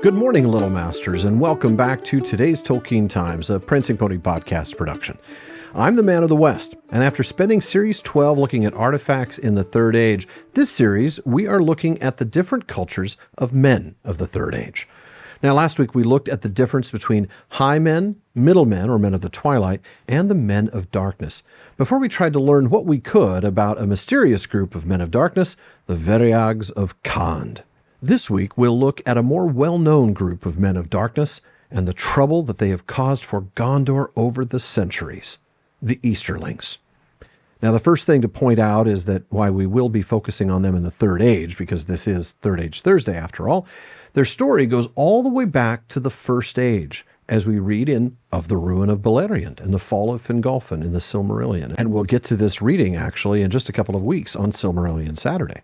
Good morning, Little Masters, and welcome back to today's Tolkien Times, a Prancing Pony podcast production. I'm the Man of the West, and after spending Series 12 looking at artifacts in the Third Age, this series we are looking at the different cultures of men of the Third Age. Now, last week we looked at the difference between high men, middle men, or men of the Twilight, and the men of darkness, before we tried to learn what we could about a mysterious group of men of darkness, the Variags of Khand. This week, we'll look at a more well-known group of men of darkness and the trouble that they have caused for Gondor over the centuries, the Easterlings. Now, the first thing to point out is that while we will be focusing on them in the Third Age, because this is Third Age Thursday after all, their story goes all the way back to the First Age, as we read in Of the Ruin of Beleriand and the Fall of Fingolfin in the Silmarillion. And we'll get to this reading, actually, in just a couple of weeks on Silmarillion Saturday.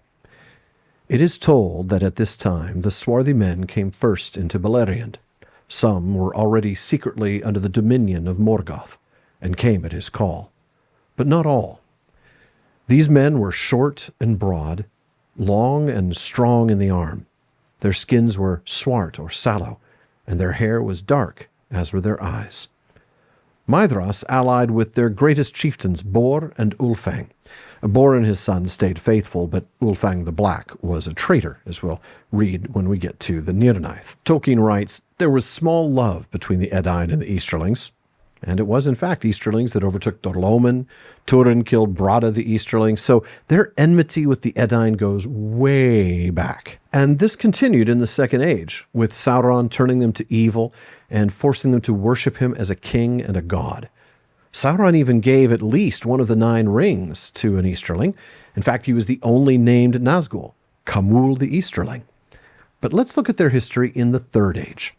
It is told that at this time the swarthy men came first into Beleriand. Some were already secretly under the dominion of Morgoth, and came at his call. But not all. These men were short and broad, long and strong in the arm. Their skins were swart or sallow, and their hair was dark, as were their eyes. Maedhros allied with their greatest chieftains, Bór and Ulfang. Bór and his sons stayed faithful, but Ulfang the Black was a traitor, as we'll read when we get to the Nirnaeth. Tolkien writes, there was small love between the Edain and the Easterlings, and it was in fact Easterlings that overtook Dorloman. Turin killed Brada the Easterling, so their enmity with the Edain goes way back. And this continued in the Second Age, with Sauron turning them to evil and forcing them to worship him as a king and a god. Sauron even gave at least one of the 9 rings to an Easterling. In fact, he was the only named Nazgul, Khamûl the Easterling. But let's look at their history in the Third Age.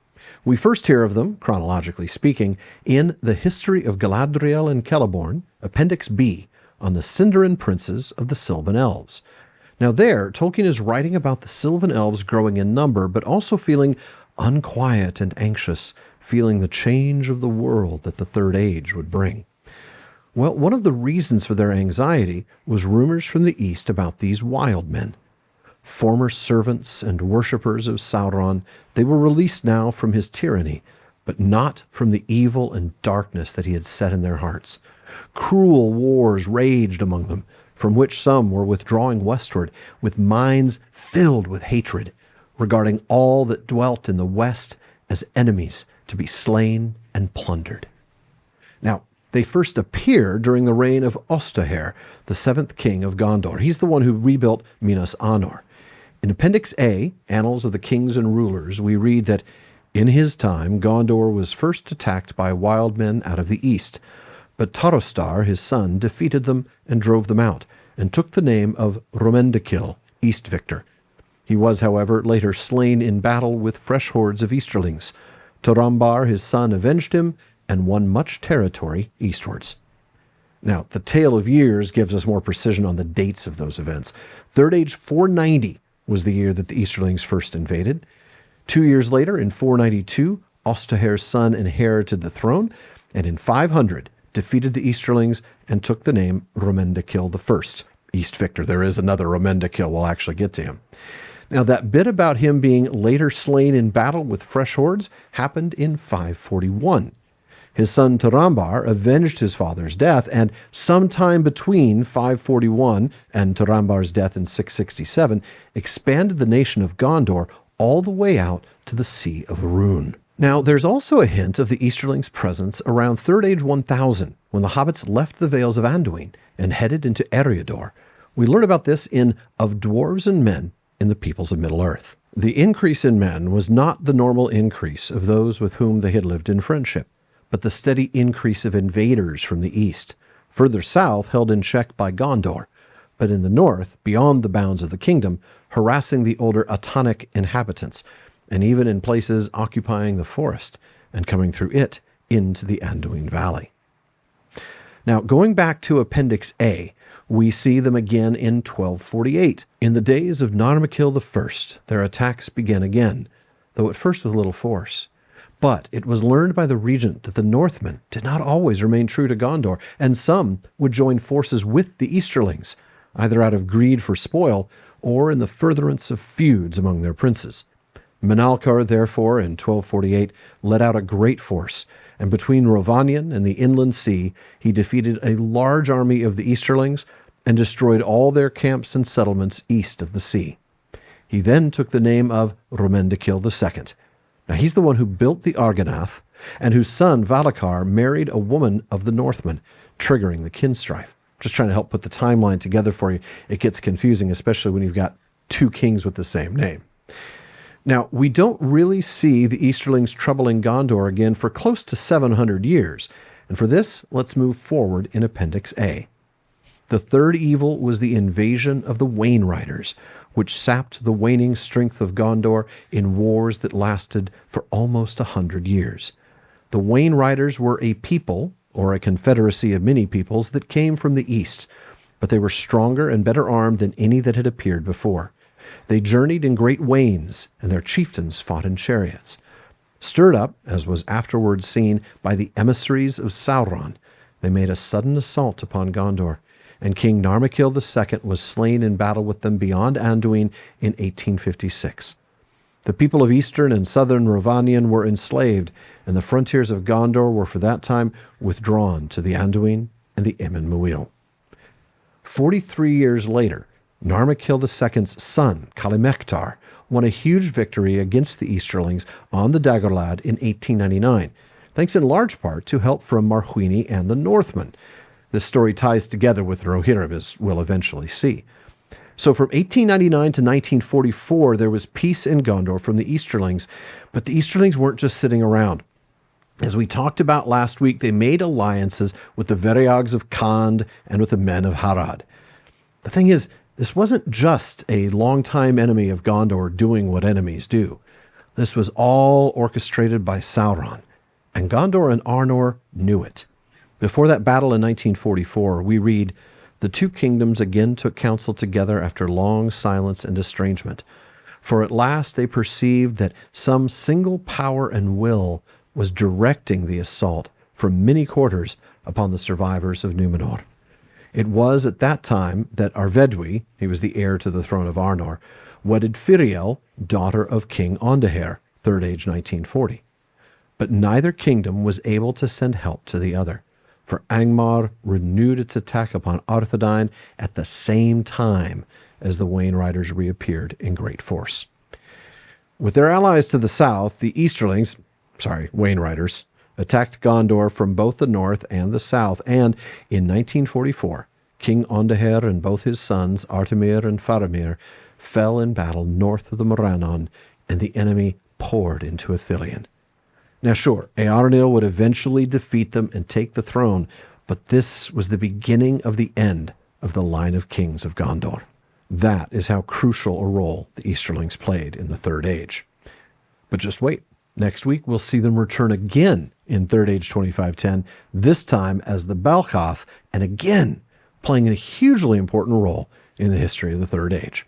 We first hear of them, chronologically speaking, in The History of Galadriel and Celeborn, Appendix B, on the Sindarin princes of the Sylvan Elves. Now there, Tolkien is writing about the Sylvan Elves growing in number, but also feeling unquiet and anxious, feeling the change of the world that the Third Age would bring. Well, one of the reasons for their anxiety was rumors from the East about these wild men. Former servants and worshippers of Sauron, they were released now from his tyranny, but not from the evil and darkness that he had set in their hearts. Cruel wars raged among them, from which some were withdrawing westward, with minds filled with hatred, regarding all that dwelt in the west as enemies to be slain and plundered. Now, they first appear during the reign of Ostaher, the 7th king of Gondor. He's the one who rebuilt Minas Anor. In Appendix A, Annals of the Kings and Rulers, we read that in his time Gondor was first attacked by wild men out of the east, but Tarostar, his son, defeated them and drove them out, and took the name of Romendikil, East Victor. He was, however, later slain in battle with fresh hordes of Easterlings. Turambar, his son, avenged him and won much territory eastwards. Now, the Tale of Years gives us more precision on the dates of those events. Third Age 490 was the year that the Easterlings first invaded. 2 years later, in 492, Ostaher's son inherited the throne, and in 500 defeated the Easterlings and took the name Romendikil I, East Victor. There is another Romendikil. We'll actually get to him. Now, that bit about him being later slain in battle with fresh hordes happened in 541. His son Turambar avenged his father's death, and sometime between 541 and Turambar's death in 667, expanded the nation of Gondor all the way out to the Sea of Rhûn. Now, there's also a hint of the Easterlings' presence around Third Age 1000, when the hobbits left the Vales of Anduin and headed into Eriador. We learn about this in Of Dwarves and Men in the Peoples of Middle-earth. The increase in men was not the normal increase of those with whom they had lived in friendship, but the steady increase of invaders from the east, further south held in check by Gondor, but in the north, beyond the bounds of the kingdom, harassing the older Atanic inhabitants, and even in places occupying the forest and coming through it into the Anduin Valley. Now, going back to Appendix A, we see them again in 1248. In the days of Narmakil I, their attacks began again, though at first with little force. But it was learned by the regent that the Northmen did not always remain true to Gondor, and some would join forces with the Easterlings, either out of greed for spoil or in the furtherance of feuds among their princes. Minalcar, therefore, in 1248, led out a great force, and between Rovanion and the inland sea, he defeated a large army of the Easterlings and destroyed all their camps and settlements east of the sea. He then took the name of Rumendikil II. Now, he's the one who built the Argonath, and whose son, Valakar, married a woman of the Northmen, triggering the kin strife. Just trying to help put the timeline together for you. It gets confusing, especially when you've got two kings with the same name. Now, we don't really see the Easterlings troubling Gondor again for close to 700 years, and for this, let's move forward in Appendix A. The third evil was the invasion of the Wain Riders, which sapped the waning strength of Gondor in wars that lasted for almost 100 years. The Wain Riders were a people, or a confederacy of many peoples, that came from the east, but they were stronger and better armed than any that had appeared before. They journeyed in great wains, and their chieftains fought in chariots. Stirred up, as was afterwards seen, by the emissaries of Sauron, they made a sudden assault upon Gondor, and King Narmakil II was slain in battle with them beyond Anduin in 1856. The people of eastern and southern Rovanion were enslaved, and the frontiers of Gondor were for that time withdrawn to the Anduin and the Emyn Muil. 43 years later, Narmakil II's son, Kalimektar, won a huge victory against the Easterlings on the Dagorlad in 1899, thanks in large part to help from Marhuini and the Northmen. This story ties together with Rohirrim, as we'll eventually see. So from 1899 to 1944, there was peace in Gondor from the Easterlings, but the Easterlings weren't just sitting around. As we talked about last week, they made alliances with the Veryags of Khand and with the men of Harad. The thing is, this wasn't just a longtime enemy of Gondor doing what enemies do. This was all orchestrated by Sauron, and Gondor and Arnor knew it. Before that battle in 1944, we read, "The two kingdoms again took counsel together after long silence and estrangement. For at last they perceived that some single power and will was directing the assault from many quarters upon the survivors of Númenor. It was at that time that Arvedwi, he was the heir to the throne of Arnor, wedded Firiel, daughter of King Ondaher, Third Age 1940. But neither kingdom was able to send help to the other, for Angmar renewed its attack upon Arthedain at the same time as the Wain Riders reappeared in great force. With their allies to the south, the Wain Riders, attacked Gondor from both the north and the south, and in 1944, King Ondaher and both his sons, Artemir and Faramir, fell in battle north of the Morannon, and the enemy poured into Ithilien. Now sure, Eärnil would eventually defeat them and take the throne, but this was the beginning of the end of the line of kings of Gondor. That is how crucial a role the Easterlings played in the Third Age. But just wait. Next week, we'll see them return again in Third Age 2510, this time as the Balchath, and again playing a hugely important role in the history of the Third Age.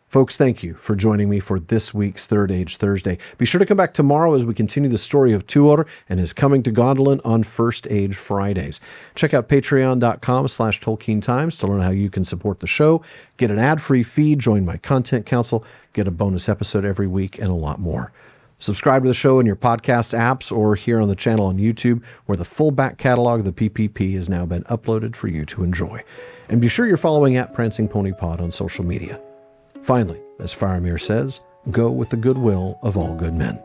Folks, thank you for joining me for this week's Third Age Thursday. Be sure to come back tomorrow as we continue the story of Tuor and his coming to Gondolin on First Age Fridays. Check out patreon.com/Tolkien Times to learn how you can support the show, get an ad-free feed, join my content council, get a bonus episode every week, and a lot more. Subscribe to the show in your podcast apps or here on the channel on YouTube, where the full back catalog of the PPP has now been uploaded for you to enjoy. And be sure you're following at Prancing Pony Pod on social media. Finally, as Faramir says, go with the goodwill of all good men.